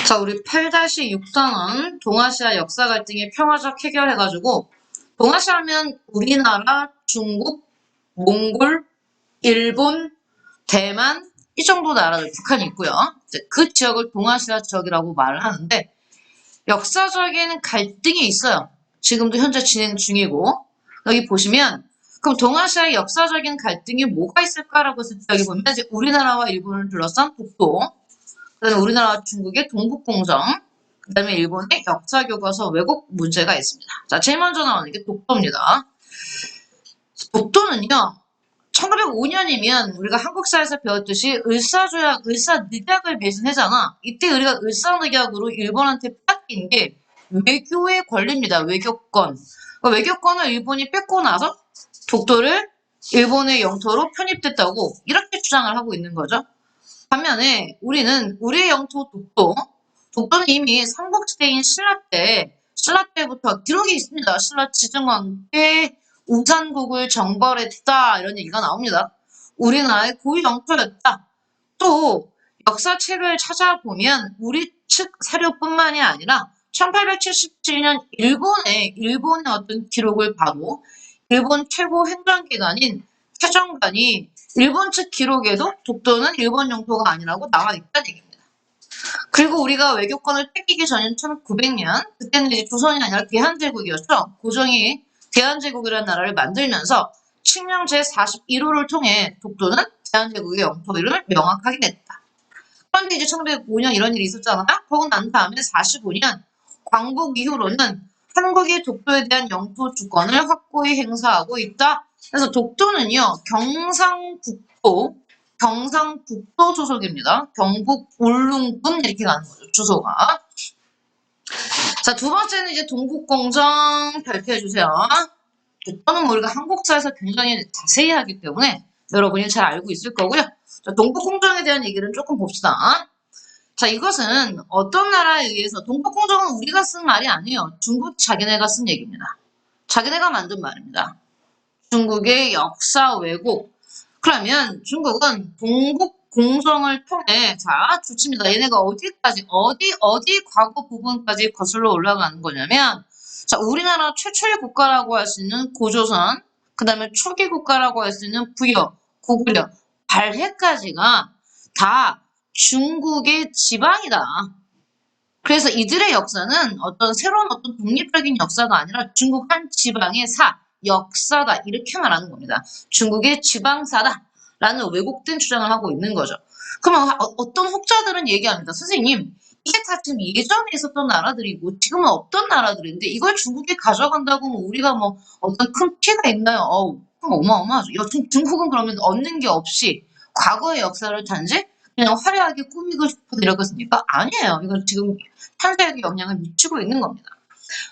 자, 우리 8-6단원 동아시아 역사 갈등의 평화적 해결해가지고 동아시아면 우리나라, 중국, 몽골, 일본, 대만 이 정도 나라들 북한이 있고요. 이제 그 지역을 동아시아 지역이라고 말을 하는데 역사적인 갈등이 있어요. 지금도 현재 진행 중이고 여기 보시면 그럼 동아시아의 역사적인 갈등이 뭐가 있을까라고 해서 여기 보면 이제 우리나라와 일본을 둘러싼 독도, 그다음에 우리나라와 중국의 동북공정, 그다음에 일본의 역사교과서 왜곡 문제가 있습니다. 자, 제일 먼저 나오는 게 독도입니다. 독도는요, 1905년이면 우리가 한국사에서 배웠듯이 을사조약, 을사늑약을 맺은 해잖아. 이때 우리가 을사늑약으로 일본한테 뺏긴 게 외교의 권리입니다. 외교권. 외교권을 일본이 뺏고 나서 독도를 일본의 영토로 편입됐다고 이렇게 주장을 하고 있는 거죠. 반면에 우리는 우리의 영토 독도는 이미 삼국시대인 신라 때부터 기록이 있습니다. 신라 지증왕 때 우산국을 정벌했다 이런 얘기가 나옵니다. 우리나라의 고유 영토였다. 또 역사책을 찾아보면 우리 측 사료뿐만이 아니라 1877년 일본의 어떤 기록을 봐도 일본 최고 행정기관인 태정관이 일본 측 기록에도 독도는 일본 영토가 아니라고 나와 있다는 얘기입니다. 그리고 우리가 외교권을 뺏기기 전인 1900년, 그때는 이제 조선이 아니라 대한제국이었죠. 고종이 대한제국이라는 나라를 만들면서 칙령 제41호를 통해 독도는 대한제국의 영토를 명확하게 냈다. 그런데 이제 1905년 이런 일이 있었잖아요. 그러고 난 다음에 45년 광복 이후로는 한국이 독도에 대한 영토 주권을 확고히 행사하고 있다. 그래서 독도는요, 경상북도 소속입니다. 경북 울릉군 이렇게 가는 거죠, 주소가. 자, 두 번째는 이제 동북공정 발표해 주세요. 독도는 우리가 한국사에서 굉장히 자세히 하기 때문에 여러분이 잘 알고 있을 거고요. 자, 동북공정에 대한 얘기를 조금 봅시다. 자, 이것은 어떤 나라에 의해서, 동북공정은 우리가 쓴 말이 아니에요. 중국 자기네가 쓴 얘기입니다. 자기네가 만든 말입니다. 중국의 역사 왜곡. 그러면 중국은 동북공정을 통해, 자, 좋습니다. 얘네가 어디까지, 어디 과거 부분까지 거슬러 올라가는 거냐면, 자, 우리나라 최초의 국가라고 할 수 있는 고조선, 그 다음에 초기 국가라고 할 수 있는 부여, 고구려, 발해까지가 다 중국의 지방이다. 그래서 이들의 역사는 어떤 새로운 어떤 독립적인 역사가 아니라 중국 한 지방의 역사다. 이렇게 말하는 겁니다. 중국의 지방사다. 라는 왜곡된 주장을 하고 있는 거죠. 그러면 어떤 혹자들은 얘기합니다. 선생님, 이게 다 지금 예전에 있었던 나라들이고 지금은 없던 나라들인데 이걸 중국이 가져간다고 뭐 우리가 뭐 어떤 큰 피해가 있나요? 그럼 어마어마하죠. 중국은 그러면 얻는 게 없이 과거의 역사를 단지 그냥 화려하게 꾸미고 싶어서 이러겠습니까? 아니에요. 이건 지금 현대에도 영향을 미치고 있는 겁니다.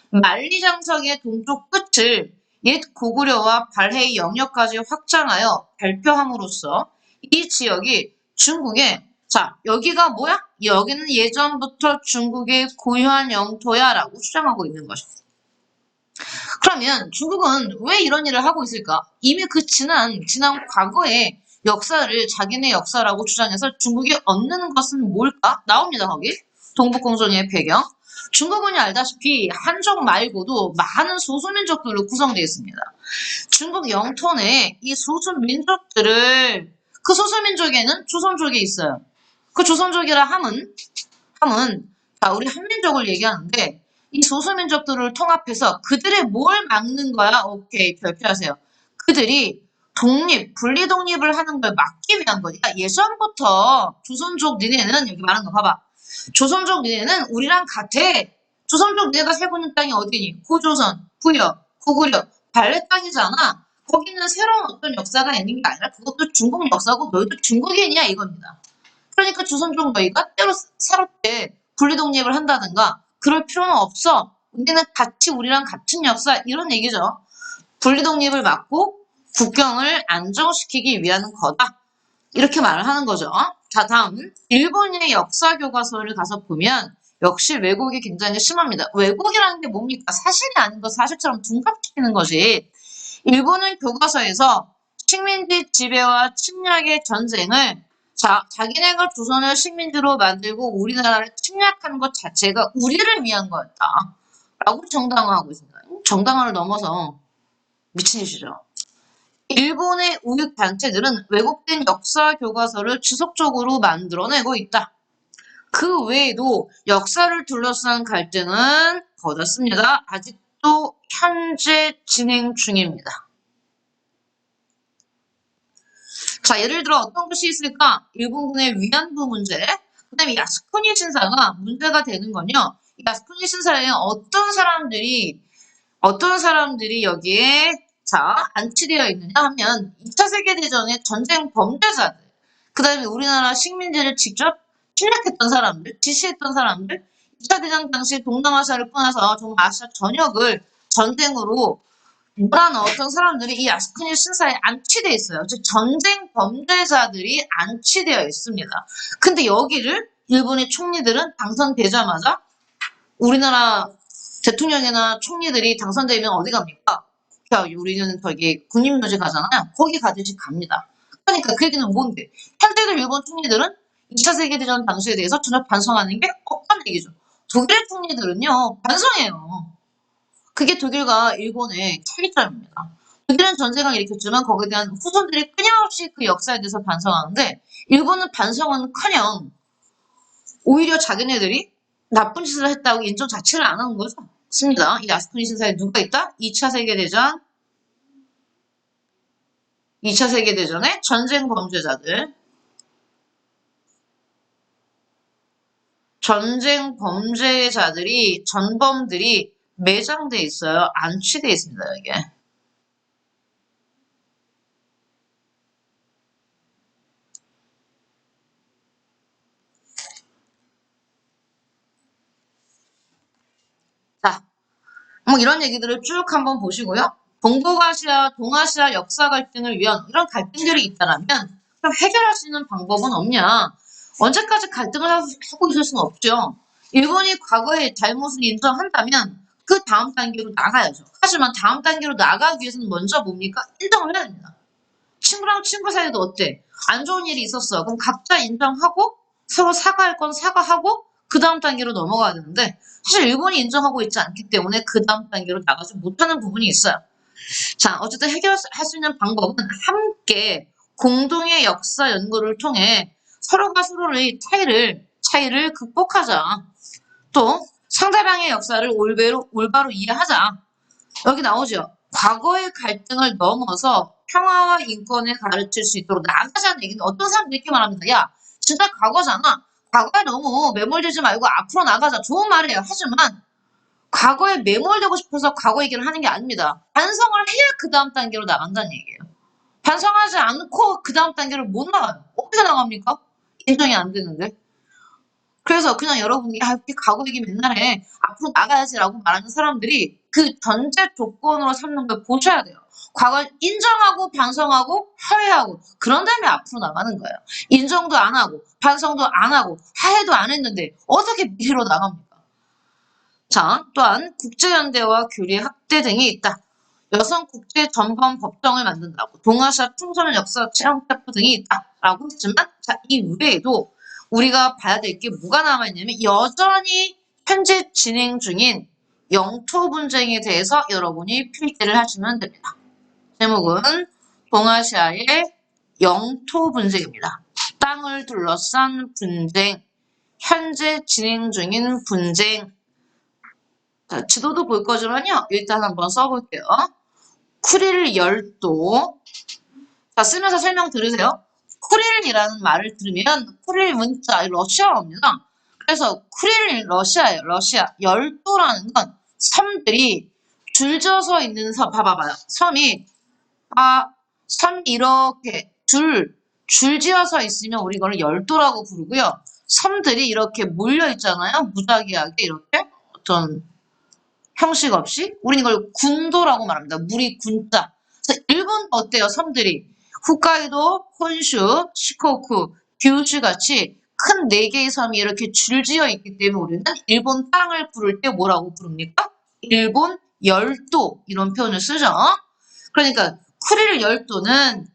만리장성의 동쪽 끝을 옛 고구려와 발해의 영역까지 확장하여 발표함으로써 이 지역이 중국의, 자, 여기가 뭐야? 여기는 예전부터 중국의 고유한 영토야 라고 주장하고 있는 것이죠. 그러면 중국은 왜 이런 일을 하고 있을까? 이미 그 지난 과거의 역사를 자기네 역사라고 주장해서 중국이 얻는 것은 뭘까? 나옵니다, 거기. 동북공정의 배경. 중국은 알다시피 한족 말고도 많은 소수민족들로 구성되어 있습니다. 중국 영토 내에 이 소수민족들을, 그 소수민족에는 조선족이 있어요. 그 조선족이라 함은, 자, 우리 한민족을 얘기하는데 이 소수민족들을 통합해서 그들의 뭘 막는 거야? 오케이, 발표하세요. 그들이 분리 독립을 하는 걸 막기 위한 거니까 예전부터 조선족 니네는, 여기 말하는 거 봐봐. 조선족 니네는 우리랑 같아. 조선족 니네가 살고 있는 땅이 어디니? 고조선, 부여, 고구려, 발해 땅이잖아. 거기는 새로운 어떤 역사가 있는 게 아니라 그것도 중국 역사고 너희도 중국인이야 이겁니다. 그러니까 조선족 너희가 때로 새롭게 분리독립을 한다든가 그럴 필요는 없어. 우리는 같이 우리랑 같은 역사 이런 얘기죠. 분리독립을 막고 국경을 안정시키기 위한 거다. 이렇게 말을 하는 거죠. 자, 다음 일본의 역사 교과서를 가서 보면 역시 왜곡이 굉장히 심합니다. 왜곡이라는 게 뭡니까? 사실이 아닌 거 사실처럼 둔갑시키는 거지. 일본은 교과서에서 식민지 지배와 침략의 전쟁을 자, 자기네가 조선을 식민지로 만들고 우리나라를 침략하는 것 자체가 우리를 위한 거였다. 라고 정당화하고 있습니다. 정당화를 넘어서 미친 짓이죠. 일본의 우익 단체들은 왜곡된 역사 교과서를 지속적으로 만들어내고 있다. 그 외에도 역사를 둘러싼 갈등은 거졌습니다. 아직도 현재 진행 중입니다. 자, 예를 들어 어떤 것이 있을까? 일본군의 위안부 문제, 그 다음에 야스쿠니 신사가 문제가 되는 건요. 야스쿠니 신사에 어떤 사람들이 여기에 안치되어 있느냐 하면 2차 세계대전의 전쟁 범죄자들, 그 다음에 우리나라 식민지를 직접 침략했던 사람들, 지시했던 사람들, 2차 대전 당시 동남아시아를 떠나서 정말 아시아 전역을 전쟁으로 몰아넣었던 사람들이 이 야스쿠니 신사에 안치되어 있어요. 즉 전쟁 범죄자들이 안치되어 있습니다. 근데 여기를 일본의 총리들은 당선되자마자 우리나라 대통령이나 총리들이 당선되면 어디 갑니까? 우리는 저기 국립묘지 가잖아요. 거기 가듯이 갑니다. 그러니까 그 얘기는 뭔데? 현재도 일본 총리들은 2차 세계대전 당시에 대해서 전혀 반성하는 게 없다는 얘기죠. 독일 총리들은요, 반성해요. 그게 독일과 일본의 차이점입니다. 독일은 전쟁을 일으켰지만 거기에 대한 후손들이 끊임없이 그 역사에 대해서 반성하는데 일본은 반성은커녕 오히려 자기네들이 나쁜 짓을 했다고 인정 자체를 안 하는 거죠. 맞습니다. 이 야스쿠니 신사에 누가 있다? 2차 세계대전의 전쟁 범죄자들. 전쟁 범죄자들이, 전범들이 매장돼 있어요. 안치돼 있습니다, 이게. 자, 뭐 이런 얘기들을 쭉 한번 보시고요. 동북아시아, 동아시아 역사 갈등을 위한 이런 갈등들이 있다면 그럼 해결할 수 있는 방법은 없냐? 언제까지 갈등을 하고 있을 수는 없죠. 일본이 과거의 잘못을 인정한다면 그 다음 단계로 나가야죠. 하지만 다음 단계로 나가기 위해서는 먼저 뭡니까? 인정을 해야 됩니다. 친구랑 친구 사이도 어때? 안 좋은 일이 있었어. 그럼 각자 인정하고 서로 사과할 건 사과하고 그 다음 단계로 넘어가야 되는데 사실 일본이 인정하고 있지 않기 때문에 그 다음 단계로 나가지 못하는 부분이 있어요. 자, 어쨌든 해결할 수 있는 방법은 함께 공동의 역사 연구를 통해 서로가 서로의 차이를 극복하자. 또 상대방의 역사를 올바로 이해하자. 여기 나오죠. 과거의 갈등을 넘어서 평화와 인권을 가르칠 수 있도록 나아가자는 얘기는 어떤 사람들이 이렇게 말합니다. 야, 진짜 과거잖아. 과거에 너무 매몰되지 말고 앞으로 나가자. 좋은 말이에요. 하지만 과거에 매몰되고 싶어서 과거 얘기를 하는 게 아닙니다. 반성을 해야 그 다음 단계로 나간다는 얘기예요. 반성하지 않고 그 다음 단계를 못 나가요. 어떻게 나갑니까? 인정이 안 되는데. 그래서 그냥 여러분이 이렇게 과거 얘기 맨날 해. 앞으로 나가야지라고 말하는 사람들이 그 전제 조건으로 삼는 걸 보셔야 돼요. 과거를 인정하고 반성하고 화해하고 그런 다음에 앞으로 나가는 거예요. 인정도 안 하고 반성도 안 하고 화해도 안 했는데 어떻게 미래로 나갑니까? 자, 또한 국제연대와 교류 확대 등이 있다. 여성 국제 전범 법정을 만든다고 동아시아 청소년 역사 체험 캠프 등이 있다라고 했지만 자, 이 외에도 우리가 봐야 될 게 뭐가 남아있냐면 여전히 현재 진행 중인 영토 분쟁에 대해서 여러분이 필기를 하시면 됩니다. 제목은 동아시아의 영토 분쟁입니다. 땅을 둘러싼 분쟁, 현재 진행 중인 분쟁. 자, 지도도 볼 거지만요. 일단 한번 써볼게요. 쿠릴 열도. 자, 쓰면서 설명 들으세요. 쿠릴이라는 말을 들으면 쿠릴 문자, 러시아어입니다. 그래서 쿠릴 러시아예요. 러시아. 열도라는 건 섬들이 줄져서 있는 섬. 봐봐봐요. 섬이 이렇게 줄지어서 있으면 우리 이거를 열도라고 부르고요. 섬들이 이렇게 몰려 있잖아요. 무작위하게 이렇게 어떤 형식 없이 우리는 이걸 군도라고 말합니다. 물이 군자. 그래서 일본 어때요? 섬들이 홋카이도, 혼슈, 시코쿠, 규슈 같이 큰 4개의 섬이 이렇게 줄지어 있기 때문에 우리는 일본 땅을 부를 때 뭐라고 부릅니까? 일본 열도 이런 표현을 쓰죠. 그러니까 쿠릴 열도는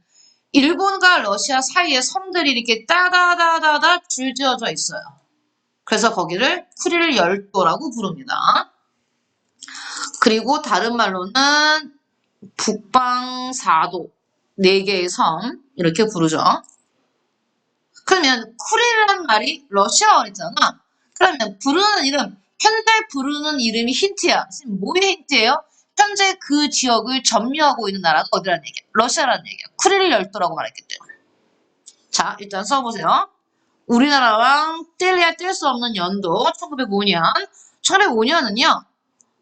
일본과 러시아 사이에 섬들이 이렇게 따다다다다 줄지어져 있어요. 그래서 거기를 쿠릴 열도라고 부릅니다. 그리고 다른 말로는 북방사도 4개의 섬 이렇게 부르죠. 그러면 쿠릴이라는 말이 러시아어잖아. 그러면 부르는 이름, 현재 부르는 이름이 힌트야. 지금 뭐의 힌트예요? 현재 그 지역을 점유하고 있는 나라가 어디라는 얘기야? 러시아라는 얘기야. 쿠릴 열도라고 말했기 때문에. 자, 일단 써보세요. 우리나라랑 뗄래야 뗄 수 없는 연도 1905년. 1905년은요.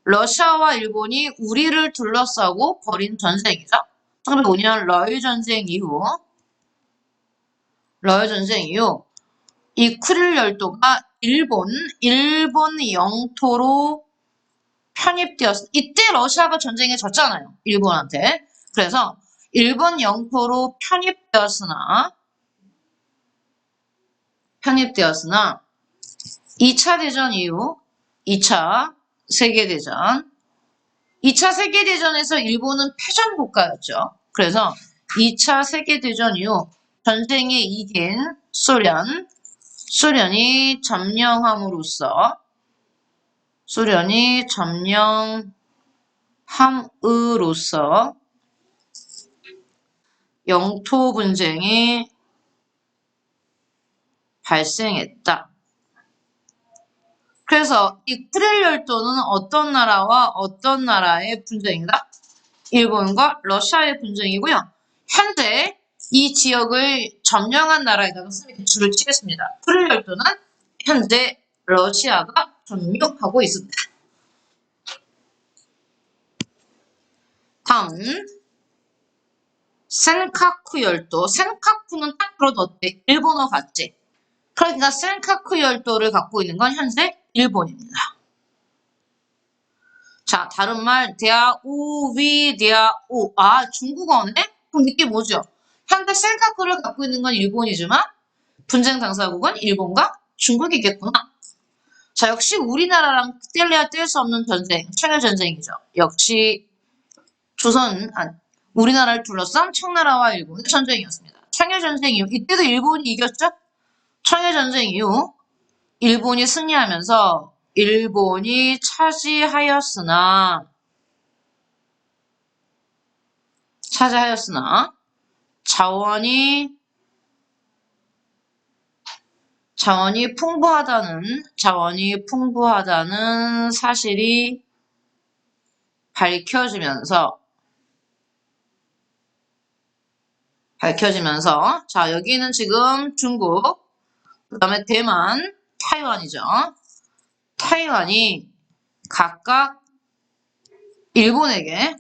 러시아와 일본이 우리를 둘러싸고 벌인 전쟁이죠. 1905년 러일 전쟁 이후 이 쿠릴 열도가 일본 영토로 편입되었어. 이때 러시아가 전쟁에 졌잖아요. 일본한테. 그래서 일본 영토로 편입되었으나 2차 대전 이후 2차 세계대전 2차 세계대전에서 일본은 패전 국가였죠. 그래서 2차 세계대전 이후 전쟁에 이긴 소련이 점령함으로써 영토 분쟁이 발생했다. 그래서 이 쿠릴 열도는 어떤 나라와 어떤 나라의 분쟁이다? 일본과 러시아의 분쟁이고요. 현재 이 지역을 점령한 나라에다가 이렇게 줄을 치겠습니다. 쿠릴 열도는 현재 러시아가 점령하고 있습니다. 다음 센카쿠 열도. 센카쿠는 딱 들어도 어때? 일본어 같지? 그러니까 센카쿠 열도를 갖고 있는 건 현재 일본입니다. 자, 다른 말 데아오위데아오. 아, 중국어네? 그럼 느낌 뭐죠? 현재 센카쿠를 갖고 있는 건 일본이지만 분쟁 당사국은 일본과 중국이겠구나. 자, 역시 우리나라랑 뗄래야 뗄 수 없는 전쟁, 청일전쟁이죠. 역시 우리나라를 둘러싼 청나라와 일본의 전쟁이었습니다. 청일전쟁 이후, 이때도 일본이 이겼죠? 청일전쟁 이후 일본이 승리하면서 일본이 차지하였으나 자원이 풍부하다는 사실이 밝혀지면서 자, 여기는 지금 중국, 그 다음에 대만, 타이완이죠. 타이완이 각각 일본에게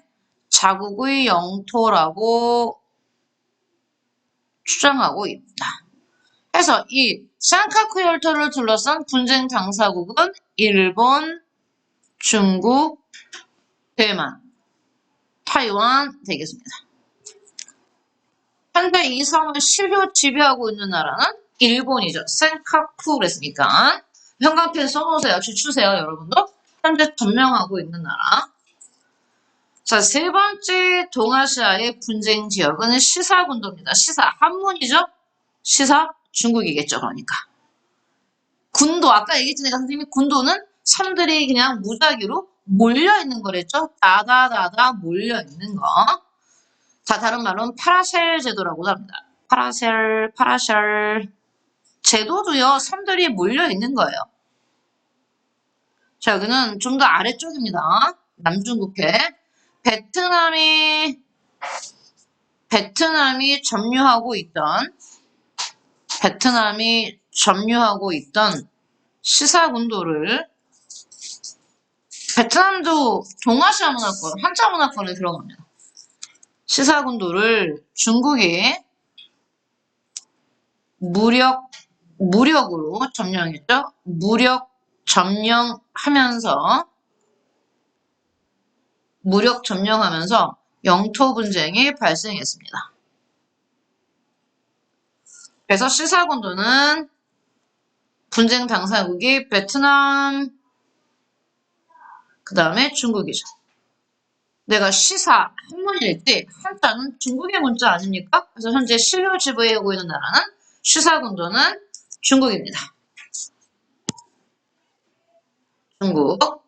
자국의 영토라고 주장하고 있다. 그래서 이 센카쿠 열도를 둘러싼 분쟁 당사국은 일본, 중국, 대만, 타이완 되겠습니다. 현재 이 섬을 실효 지배하고 있는 나라는 일본이죠. 센카쿠 그랬으니까 형광펜 써놓으세요. 주세요, 여러분도. 현재 점령하고 있는 나라. 자, 세 번째 동아시아의 분쟁 지역은 시사군도입니다. 시사, 한문이죠? 시사, 중국이겠죠, 그러니까. 군도, 아까 얘기했으니까 선생님이 군도는 섬들이 그냥 무작위로 몰려있는 거랬죠? 다다다다 몰려있는 거. 자, 다른 말로는 파라셀 제도라고 합니다. 파라셀 제도도요, 섬들이 몰려있는 거예요. 자, 여기는 좀 더 아래쪽입니다. 남중국해. 베트남이 점유하고 있던 시사군도를 베트남도 동아시아 문화권, 한자 문화권에 들어갑니다. 시사군도를 중국이 무력으로 점령했죠. 무력 점령하면서 영토 분쟁이 발생했습니다. 그래서 시사군도는 분쟁 당사국이 베트남, 그 다음에 중국이죠. 내가 시사 한문일지 한자는 중국의 문자 아닙니까? 그래서 현재 실효 지배하고 있는 나라는 시사군도는 중국입니다. 중국.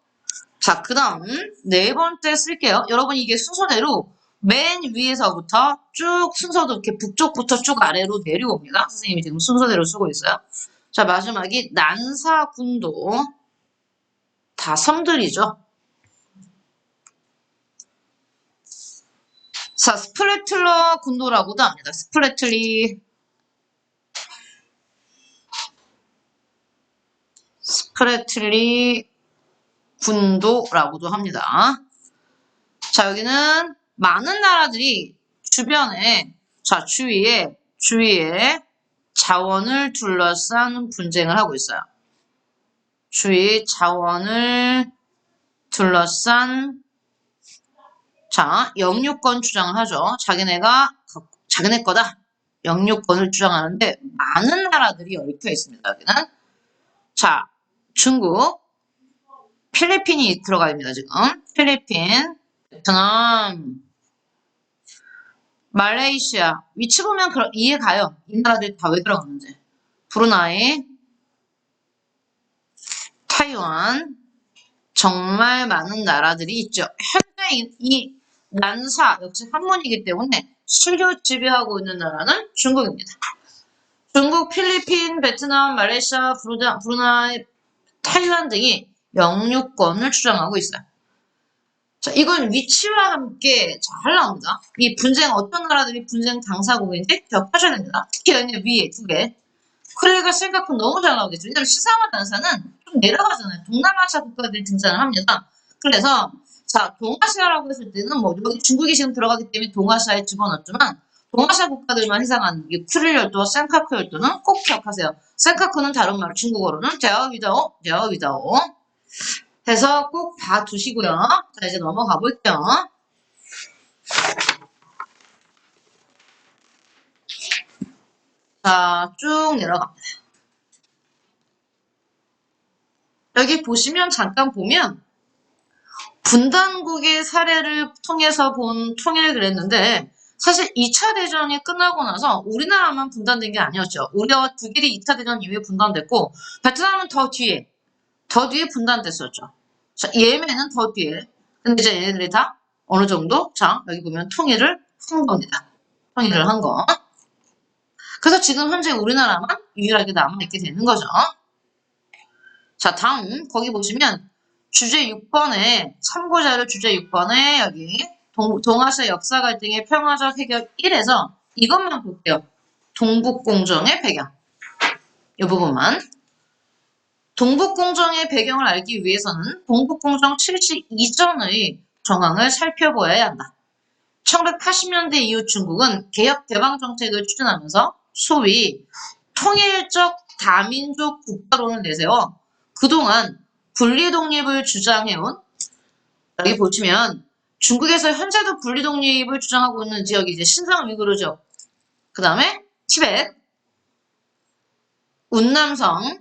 자, 그 다음 네 번째 쓸게요. 여러분 이게 순서대로 맨 위에서부터 쭉 순서도 이렇게 북쪽부터 쭉 아래로 내려옵니다. 선생님이 지금 순서대로 쓰고 있어요. 자, 마지막이 난사군도. 다 섬들이죠. 자, 스프레틀러 군도라고도 합니다. 스프레틀리 군도라고도 합니다. 자, 여기는 많은 나라들이 주변에, 자, 주위에 자원을 둘러싼 분쟁을 하고 있어요. 주위 자원을 둘러싼, 자, 영유권 주장을 하죠. 자기네 거다. 영유권을 주장하는데 많은 나라들이 얽혀 있습니다. 여기는. 자, 중국, 필리핀이 들어가 있습니다. 지금. 필리핀, 베트남, 말레이시아. 위치 보면 이해 가요. 이 나라들 다 왜 들어갔는지. 브루나이, 타이완, 정말 많은 나라들이 있죠. 현재 이 난사, 역시 한문이기 때문에 실효 지배하고 있는 나라는 중국입니다. 중국, 필리핀, 베트남, 말레이시아, 브루나이, 타이완 등이 영유권을 주장하고 있어요. 자, 이건 위치와 함께 잘 나옵니다. 이 분쟁, 어떤 나라들이 분쟁 당사국인지 기억하셔야 됩니다. 특히 여기 위에 두 개. 코레아가 싱가포르 너무 잘 나오겠죠. 왜냐면 시사와 난사는 좀 내려가잖아요. 동남아시아 국가들이 등장을 합니다. 그래서 자, 동아시아라고 했을 때는 뭐 여기 중국이 지금 들어가기 때문에 동아시아에 집어넣었지만 동아시아 국가들만 해당하는 이 쿠릴 열도와 센카쿠 열도는 꼭 기억하세요. 센카쿠는 다른 말로 중국어로는 제어위다오 해서 꼭 봐두시고요. 자, 이제 넘어가 볼게요. 자, 쭉 내려갑니다. 여기 보시면 잠깐 보면 분단국의 사례를 통해서 본 통일을 그랬는데 사실 2차 대전이 끝나고 나서 우리나라만 분단된 게 아니었죠. 우리와 독일이 2차 대전 이후에 분단됐고 베트남은 더 뒤에 분단됐었죠. 자, 예멘은 더 뒤에. 근데 이제 얘네들이 다 어느 정도 자 여기 보면 통일을 한 겁니다. 통일을 한 거. 그래서 지금 현재 우리나라만 유일하게 남아있게 되는 거죠. 자, 다음 거기 보시면 주제 6번에 참고자료 주제 6번에 여기 동아시아 역사 갈등의 평화적 해결 1에서 이것만 볼게요. 동북공정의 배경. 이 부분만. 동북공정의 배경을 알기 위해서는 동북공정 실시 이전의 정황을 살펴보아야 한다. 1980년대 이후 중국은 개혁 개방 정책을 추진하면서 소위 통일적 다민족 국가론을 내세워 그동안 분리독립을 주장해온 여기 보시면 중국에서 현재도 분리독립을 주장하고 있는 지역이 이제 신장 위구르족, 그 다음에 티벳, 운남성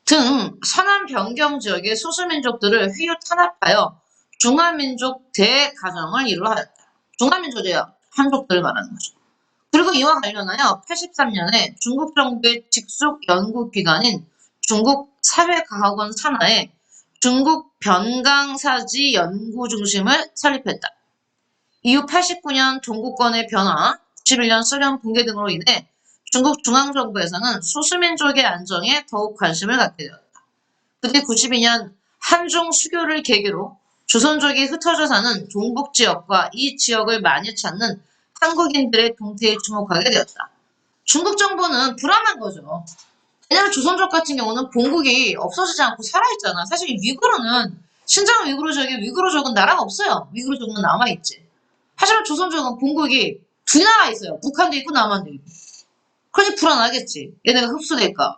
등 서남 변경 지역의 소수민족들을 휘유 탄압하여 중화민족 대가정을 이루하였다. 중화민족이에요. 한족들 말하는 거죠. 그리고 이와 관련하여 83년에 중국 정부의 직속 연구기관인 중국 사회과학원 산하에 중국 변강사지 연구중심을 설립했다. 이후 89년 동구권의 변화, 91년 소련 붕괴 등으로 인해 중국 중앙정부에서는 소수민족의 안정에 더욱 관심을 갖게 되었다. 그때 92년 한중 수교를 계기로 조선족이 흩어져 사는 동북 지역과 이 지역을 많이 찾는 한국인들의 동태에 주목하게 되었다. 중국 정부는 불안한 거죠. 왜냐면 조선족 같은 경우는 본국이 없어지지 않고 살아있잖아. 사실 위구르는 신장 위구르족은 나라가 없어요. 위구르족은 남아있지. 하지만 조선족은 본국이 두 나라 있어요. 북한도 있고 남한도 있고. 그러니 불안하겠지. 얘네가 흡수될까.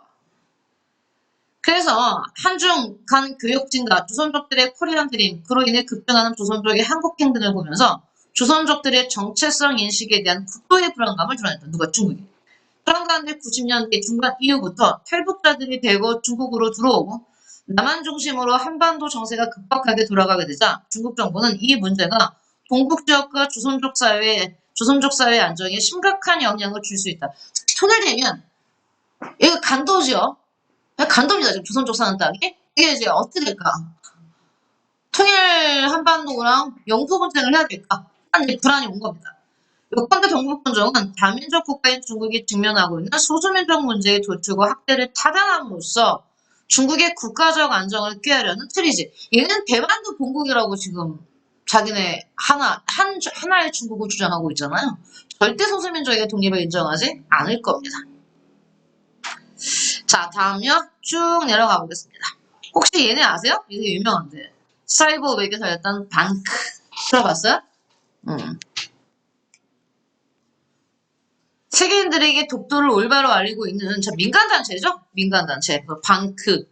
그래서 한중 간 교역 증가, 조선족들의 코리안 드림, 그로 인해 급증하는 조선족의 한국행 등을 보면서 조선족들의 정체성 인식에 대한 극도의 불안감을 드러냈다. 누가? 중국이. 그런 가운데 90년대 중반 이후부터 탈북자들이 대거 중국으로 들어오고 남한 중심으로 한반도 정세가 급박하게 돌아가게 되자 중국 정부는 이 문제가 동북지역과 조선족 사회 안정에 심각한 영향을 줄 수 있다. 통일되면 이거 간도죠. 간도입니다. 지금 조선족 사는 땅이. 이게 이제 어떻게 될까? 통일 한반도랑 영토 분쟁을 해야 될까? 한 불안이 온 겁니다. 요컨대 경북군정은 다민족 국가인 중국이 직면하고 있는 소수민족 문제의 도출과 확대를 타당함으로써 중국의 국가적 안정을 꾀하려는 틀이지. 얘는 대만도 본국이라고 지금 자기네 하나의 중국을 주장하고 있잖아요. 절대 소수민족의 독립을 인정하지 않을 겁니다. 자, 다음요. 쭉 내려가 보겠습니다. 혹시 얘네 아세요? 이게 유명한데. 사이버 외계사였던 방크. 들어봤어요? 세계인들에게 독도를 올바로 알리고 있는 민간단체죠? 민간단체. 방크.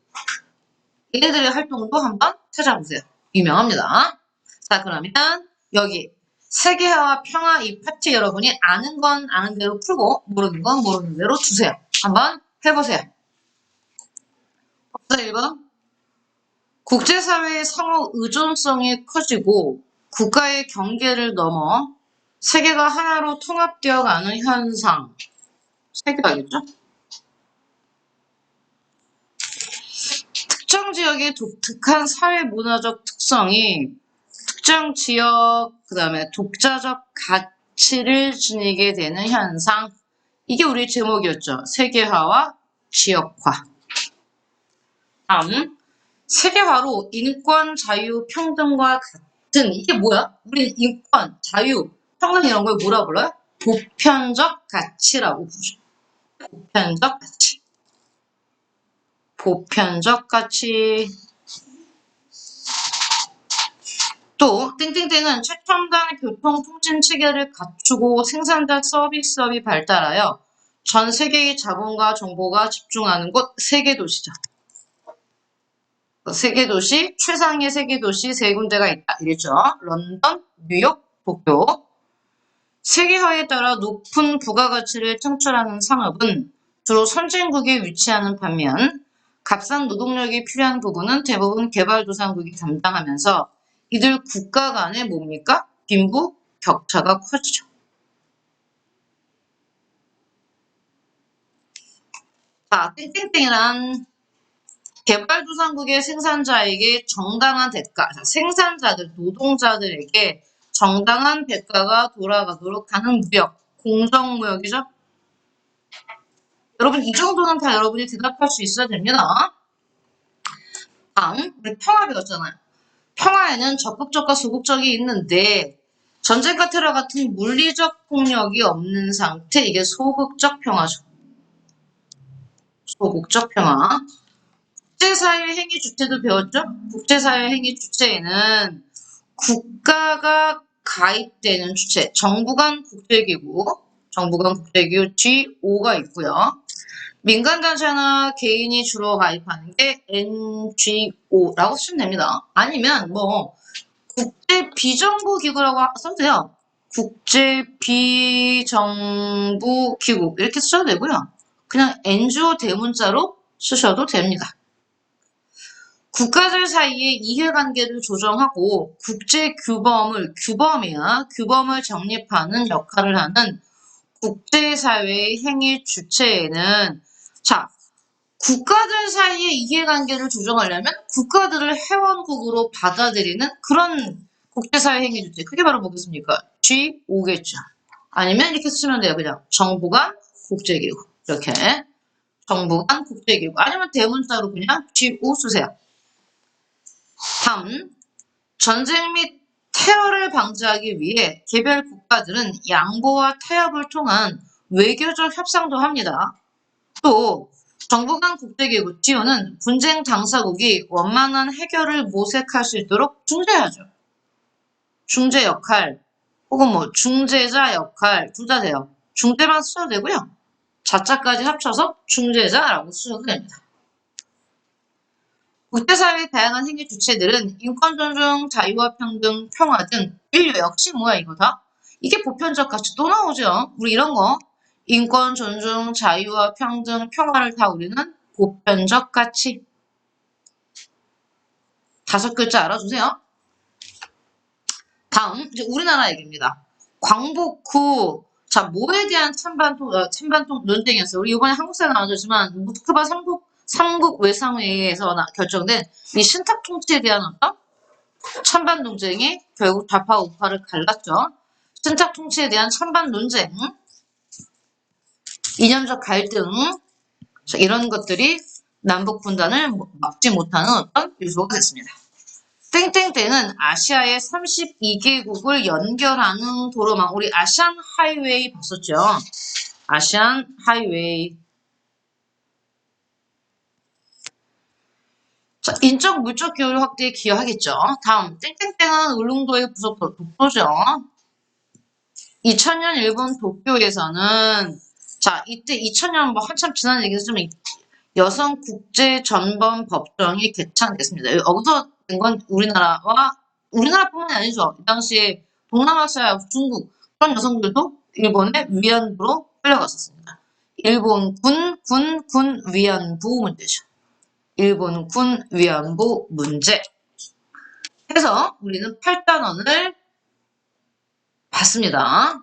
얘네들의 활동도 한번 찾아보세요. 유명합니다. 자, 그러면 여기 세계화와 평화 이 파트 여러분이 아는 건 아는 대로 풀고 모르는 건 모르는 대로 두세요. 한번 해보세요. 법사 1번. 국제사회의 상호 의존성이 커지고 국가의 경계를 넘어 세계가 하나로 통합되어가는 현상. 세계화겠죠? 특정 지역의 독특한 사회-문화적 특성이 특정 지역, 그 다음에 독자적 가치를 지니게 되는 현상. 이게 우리 제목이었죠. 세계화와 지역화. 다음, 세계화로 인권, 자유, 평등과 같은 이게 뭐야? 우리 인권, 자유, 평등 이런 걸 뭐라 불러요? 보편적 가치라고 부르죠. 보편적 가치. 보편적 가치. 또 땡땡땡은 최첨단 교통통신 체계를 갖추고 생산자 서비스업이 발달하여 전 세계의 자본과 정보가 집중하는 곳 세계도시죠. 세계도시, 최상의 세계도시 세 군데가 있다. 이랬죠. 런던, 뉴욕, 도쿄. 세계화에 따라 높은 부가가치를 창출하는 산업은 주로 선진국에 위치하는 반면 값싼 노동력이 필요한 부분은 대부분 개발도상국이 담당하면서 이들 국가 간의 뭡니까? 빈부 격차가 커지죠. 자, 땡땡땡이란 개발도상국의 생산자에게 정당한 대가, 생산자들, 노동자들에게 정당한 대가가 돌아가도록 하는 무역, 공정무역이죠. 여러분 이 정도는 다 여러분이 대답할 수 있어야 됩니다. 다음, 우리 평화 배웠잖아요. 평화에는 적극적과 소극적이 있는데 전쟁과 테러 같은 물리적 폭력이 없는 상태, 이게 소극적 평화죠. 소극적 평화. 국제사회 행위 주체도 배웠죠? 국제사회 행위 주체에는 국가가 가입되는 주체, 정부 간 국제기구, GO가 있고요. 민간단체나 개인이 주로 가입하는 게 NGO라고 쓰시면 됩니다. 아니면 뭐 국제비정부기구라고 써도 돼요. 국제비정부기구 이렇게 쓰셔도 되고요. 그냥 NGO 대문자로 쓰셔도 됩니다. 국가들 사이의 이해관계를 조정하고 규범을 정립하는 역할을 하는 국제사회의 행위 주체에는 국가들 사이의 이해관계를 조정하려면 국가들을 회원국으로 받아들이는 그런 국제사회 행위 주체. 그게 바로 뭐겠습니까? GO겠죠. 아니면 이렇게 쓰면 돼요. 그냥 정부 간 국제기구. 이렇게. 정부 간 국제기구. 아니면 대문자로 그냥 GO 쓰세요. 다음, 전쟁 및 테러를 방지하기 위해 개별 국가들은 양보와 타협을 통한 외교적 협상도 합니다. 또 정부 간 국제기구 GO는 분쟁 당사국이 원만한 해결을 모색할 수 있도록 중재하죠. 중재 역할 혹은 뭐 중재자 역할 둘 다 돼요. 중재만 쓰셔도 되고요. 자자까지 합쳐서 중재자라고 쓰셔도 됩니다. 국제사회의 다양한 행위 주체들은 인권 존중, 자유와 평등, 평화 등 인류 역시 뭐야 이거 다? 이게 보편적 가치 또 나오죠. 우리 이런 거 인권 존중, 자유와 평등, 평화를 다 우리는 보편적 가치. 5글자 알아두세요. 다음 이제 우리나라 얘기입니다. 광복 후 자, 뭐에 대한 찬반통 논쟁이었어요. 우리 이번에 한국사에 나와줬지만 모스크바 삼국 외상회의에서 결정된 이 신탁 통치에 대한 어떤 찬반 논쟁이 결국 좌파 우파를 갈랐죠. 신탁 통치에 대한 찬반 논쟁, 이념적 갈등, 자, 이런 것들이 남북 분단을 막지 못하는 어떤 요소가 됐습니다. 땡땡땡은 아시아의 32개국을 연결하는 도로망. 우리 아시안 하이웨이 봤었죠? 아시안 하이웨이. 자, 인적 물적 교류 확대에 기여하겠죠. 다음, 땡땡땡은 울릉도의 부속 독도죠. 2000년 일본 도쿄에서는 자, 이때 2000년 뭐 한참 지난 얘기지만 여성 국제 전범 법정이 개창됐습니다. 여기서 된 건 우리나라뿐만이 아니죠. 이 당시에 동남아시아, 중국 그런 여성들도 일본의 위안부로 끌려갔었습니다. 일본 군 위안부 문제죠. 일본 군 위안부 문제. 해서 우리는 8단원을 봤습니다.